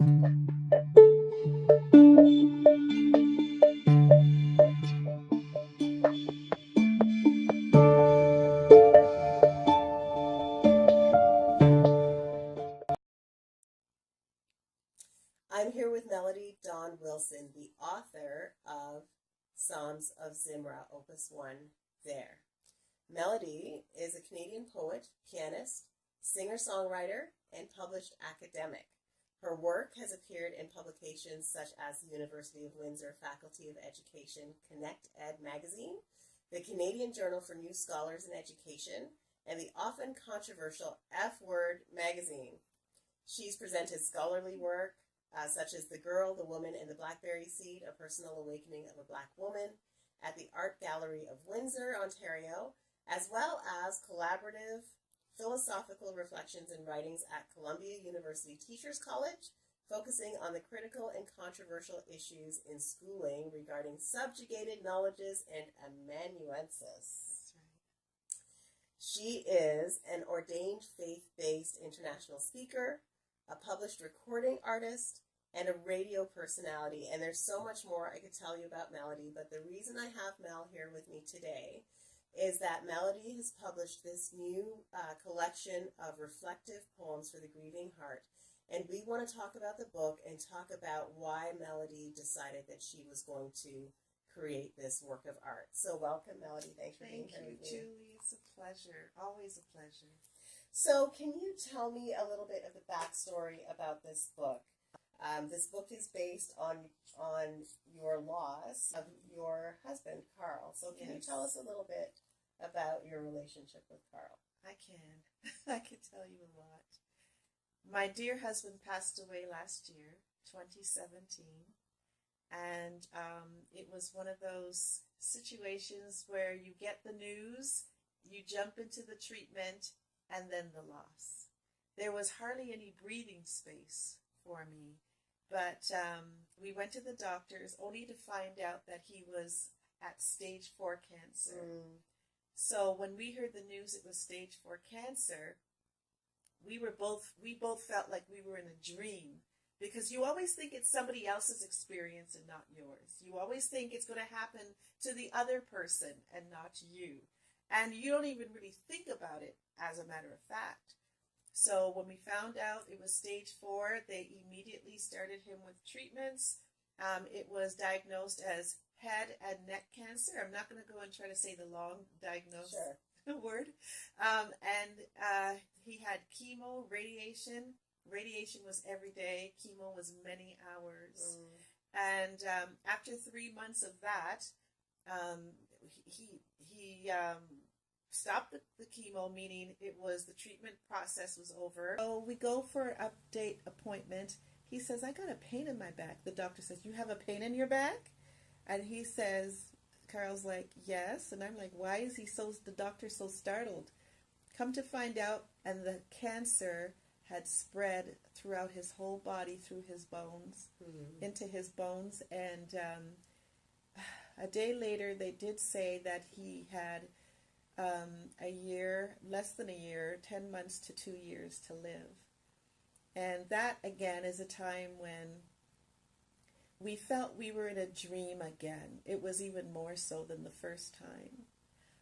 I'm here with Melodie Wilson, the author of Psalms of Zimra, Opus 1, There. Melodie is a Canadian poet, pianist, singer-songwriter, and published academic. Her work has appeared in publications such as the University of Windsor Faculty of Education Connect Ed magazine, the Canadian Journal for New Scholars in Education, and the often controversial F Word magazine. She's presented scholarly work such as The Girl, the Woman, and the Blackberry Seed, A Personal Awakening of a Black Woman, at the Art Gallery of Windsor, Ontario, as well as collaborative philosophical reflections and writings at Columbia University Teachers College, focusing on the critical and controversial issues in schooling regarding subjugated knowledges and amanuensis. She is an ordained faith-based international speaker, a published recording artist, and a radio personality. And there's so much more I could tell you about Melodie, but the reason I have Mel here with me today is that Melodie has published this new collection of reflective poems for the grieving heart. And we want to talk about the book and talk about why Melodie decided that she was going to create this work of art. So welcome, Melodie. Thanks for being here with me. Thank you, Julie. It's a pleasure. Always a pleasure. So can you tell me a little bit of the backstory about this book? This book is based on your loss of your husband, Carl. So can you tell us a little bit about your relationship with Carl? I can. I can tell you a lot. My dear husband passed away last year, 2017. And it was one of those situations where you get the news, you jump into the treatment, and then the loss. There was hardly any breathing space for me, but we went to the doctors only to find out that he was at stage 4 cancer. So when we heard the news it was stage 4 cancer, we both felt like we were in a dream, because you always think it's somebody else's experience and not yours. You always think it's going to happen to the other person and not you. And you don't even really think about it, as a matter of fact. So when we found out it was stage 4, they immediately started him with treatments. It was diagnosed as head and neck cancer. I'm not going to go and try to say the long diagnosis word. And he had chemo, radiation. Radiation was every day. Chemo was many hours. And after 3 months of that, he stopped the chemo, meaning it was the treatment process was over. So we go for an update appointment. He says, I got a pain in my back. The doctor says, you have a pain in your back? And he says, Carl's like, yes. And I'm like, why is the doctor so startled? Come to find out, and the cancer had spread throughout his whole body, through his bones, into his bones. And a day later, they did say that he had a year, less than a year, 10 months to 2 years to live. And that, again, is a time when we felt we were in a dream again. It was even more so than the first time.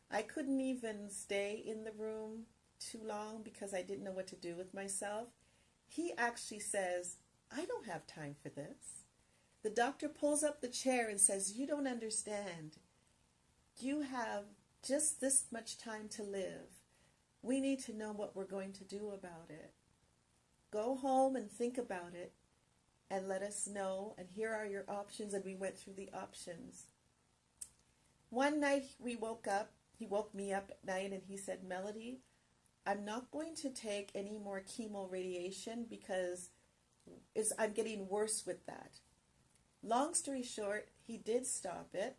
I couldn't even stay in the room too long because I didn't know what to do with myself. He actually says, I don't have time for this. The doctor pulls up the chair and says, you don't understand. You have just this much time to live. We need to know what we're going to do about it. Go home and think about it and let us know, and here are your options. And we went through the options. One night we woke up, he woke me up at night and he said, Melodie, I'm not going to take any more chemo radiation because I'm getting worse with that. Long story short, he did stop it.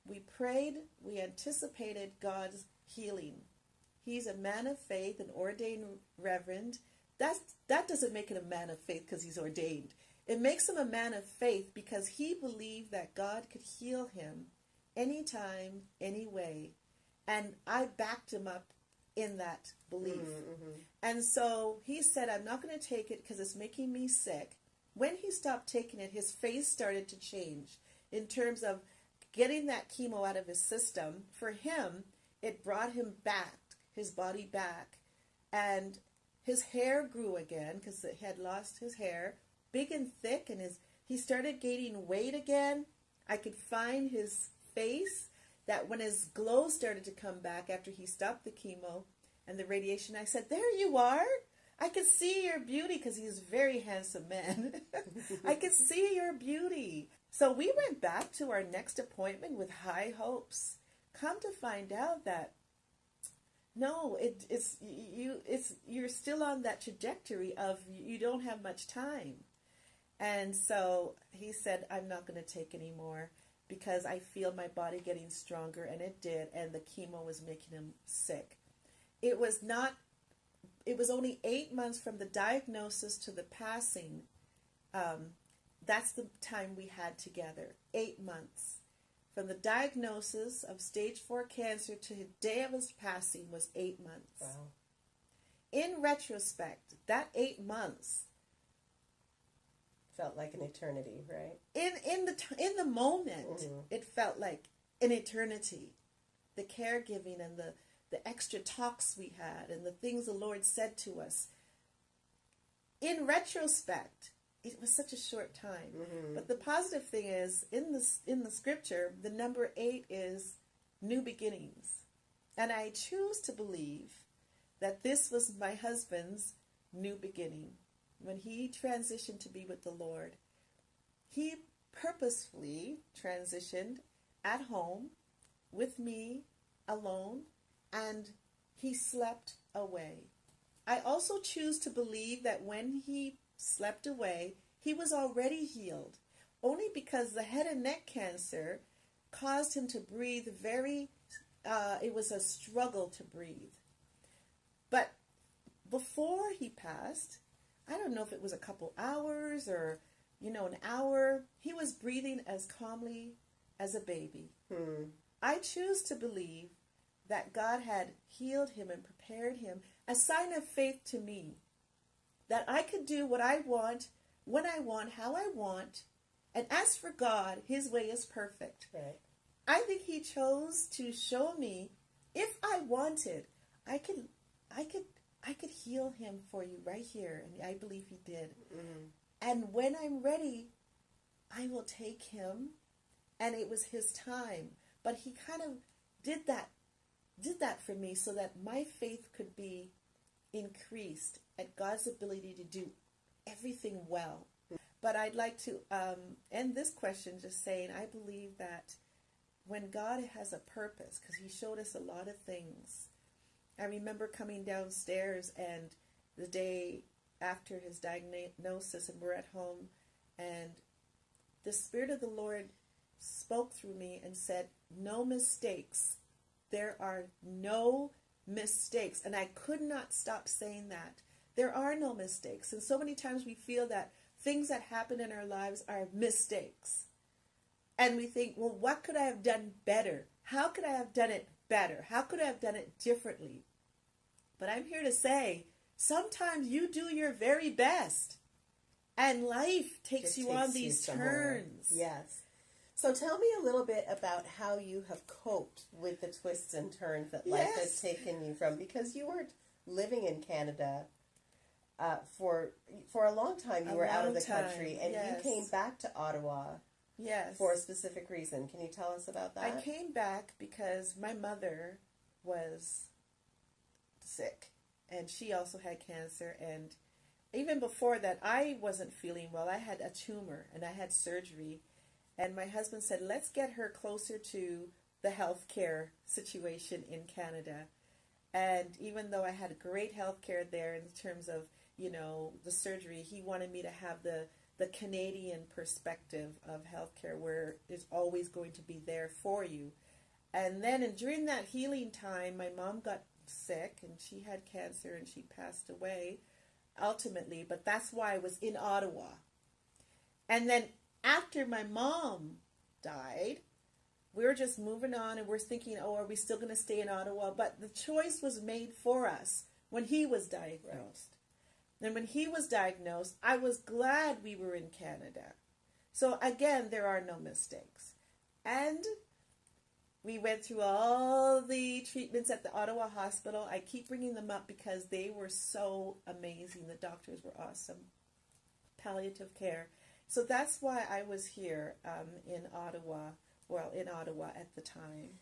We prayed, we anticipated God's healing. He's a man of faith, an ordained reverend. That doesn't make him a man of faith because he's ordained. It makes him a man of faith because he believed that God could heal him anytime, any way. And I backed him up in that belief. And so he said, I'm not going to take it because it's making me sick. when he stopped taking it, his face started to change in terms of getting that chemo out of his system. For him, it brought him back, his body back, and his hair grew again because he had lost his hair, big and thick, and he started gaining weight again. I could find his face, that when his glow started to come back after he stopped the chemo and the radiation, I said, "There you are. I could see your beauty," because he's a very handsome man. "I could see your beauty." So we went back to our next appointment with high hopes. Come to find out that no, you're still on that trajectory of you don't have much time. And so he said, "I'm not going to take any more because I feel my body getting stronger," and it did, and the chemo was making him sick. It was only 8 months from the diagnosis to the passing. That's the time we had together, 8 months. From the diagnosis of stage 4 cancer to the day of his passing was 8 months. Wow. In retrospect, that 8 months felt like an eternity, right? In the moment, Mm-hmm. it felt like an eternity. The caregiving and the extra talks we had and the things the Lord said to us. In retrospect, it was such a short time. Mm-hmm. But the positive thing is, in the scripture, the number 8 is new beginnings. And I choose to believe that this was my husband's new beginning. When he transitioned to be with the Lord, he purposefully transitioned at home with me alone, and he slept away. I also choose to believe that when he slept away, he was already healed, only because the head and neck cancer caused him to breathe it was a struggle to breathe. But before he passed, I don't know if it was a couple hours or, an hour, he was breathing as calmly as a baby. I choose to believe that God had healed him and prepared him, a sign of faith to me, that I could do what I want, when I want, how I want, and as for God, his way is perfect. Right. I think he chose to show me, if I wanted, I could heal him for you right here, and I believe he did. Mm-hmm. And when I'm ready, I will take him, and it was his time. But he kind of did that for me so that my faith could be increased at God's ability to do everything well. But I'd like to end this question just saying, I believe that when God has a purpose, because he showed us a lot of things. I remember coming downstairs, and the day after his diagnosis, and we're at home, and the Spirit of the Lord spoke through me and said, "No mistakes. There are no mistakes." And I could not stop saying that. There are no mistakes. And so many times we feel that things that happen in our lives are mistakes. And we think, well, what could I have done better? How could I have done it better? How could I have done it differently? But I'm here to say, sometimes you do your very best. And life takes you on these turns. Yes. So tell me a little bit about how you have coped with the twists and turns that life has taken you from, because you were living in Canada for a long time. You were out of the country, and you came back to Ottawa for a specific reason. Can you tell us about that? I came back because my mother was sick, and she also had cancer, and even before that, I wasn't feeling well. I had a tumor, and I had surgery. And my husband said, let's get her closer to the healthcare situation in Canada. And even though I had great healthcare there in terms of, the surgery, he wanted me to have the Canadian perspective of healthcare, where it's always going to be there for you. And then during that healing time, my mom got sick, and she had cancer, and she passed away ultimately. But that's why I was in Ottawa. And then after my mom died, we were just moving on, and we're thinking, are we still going to stay in Ottawa? But the choice was made for us when he was diagnosed. And when he was diagnosed, I was glad we were in Canada. So again, there are no mistakes. And we went through all the treatments at the Ottawa hospital. I keep bringing them up because they were so amazing. The doctors were awesome. Palliative care. So that's why I was here in Ottawa at the time.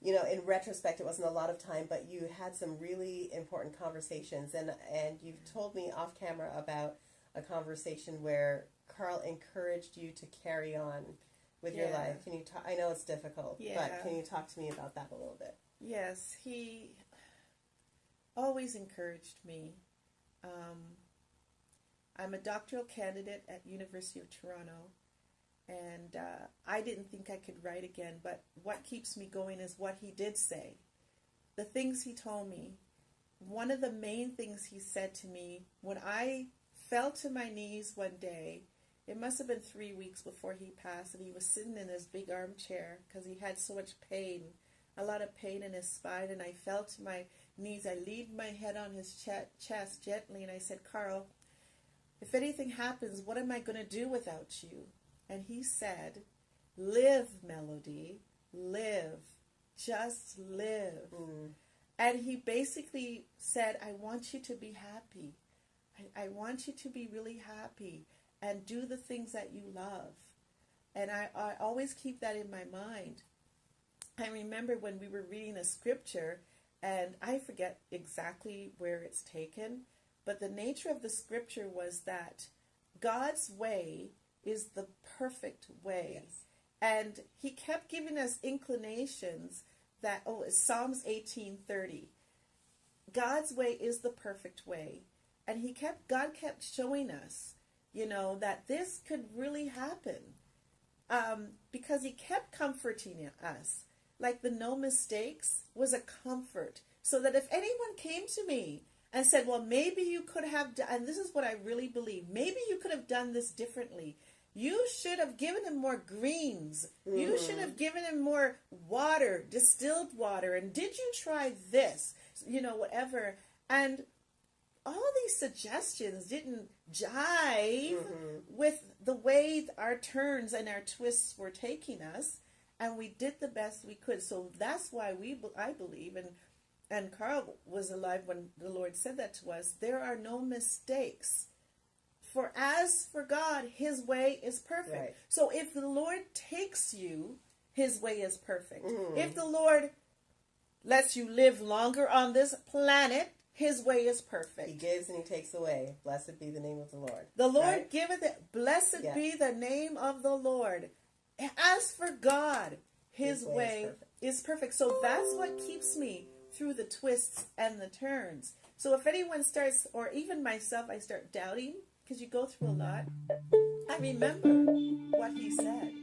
You know, in retrospect, it wasn't a lot of time, but you had some really important conversations. And you've told me off camera about a conversation where Carl encouraged you to carry on with your life. Can you talk? I know it's difficult, but can you talk to me about that a little bit? Yes, he always encouraged me. I'm a doctoral candidate at University of Toronto, and I didn't think I could write again, but what keeps me going is what he did say. The things he told me. One of the main things he said to me when I fell to my knees one day, it must have been 3 weeks before he passed, and he was sitting in his big armchair because he had so much pain, a lot of pain in his spine, and I fell to my knees. I laid my head on his chest gently, and I said, Carl, if anything happens, what am I going to do without you? And he said, live, Melodie, live, just live. And he basically said, I want you to be happy. I want you to be really happy and do the things that you love. And I always keep that in my mind. I remember when we were reading a scripture, and I forget exactly where it's taken, but the nature of the scripture was that God's way is the perfect way. Yes. And he kept giving us inclinations that, it's Psalms 18:30. God's way is the perfect way. And God kept showing us, that this could really happen. Because he kept comforting us. Like the no mistakes was a comfort. So that if anyone came to me and said, well, maybe you could have done, and this is what I really believe, maybe you could have done this differently. You should have given him more greens. You should have given him more water, distilled water. And did you try this? Whatever. And all these suggestions didn't jive with the way our turns and our twists were taking us. And we did the best we could. So that's why I believe, and Carl was alive when the Lord said that to us, there are no mistakes. For as for God, his way is perfect. Right. So if the Lord takes you, his way is perfect. If the Lord lets you live longer on this planet, his way is perfect. He gives and he takes away. Blessed be the name of the Lord. The Lord giveth it. Blessed be the name of the Lord. As for God, his way is perfect. So that's what keeps me through the twists and the turns. So if anyone starts, or even myself, I start doubting, because you go through a lot, I remember what he said.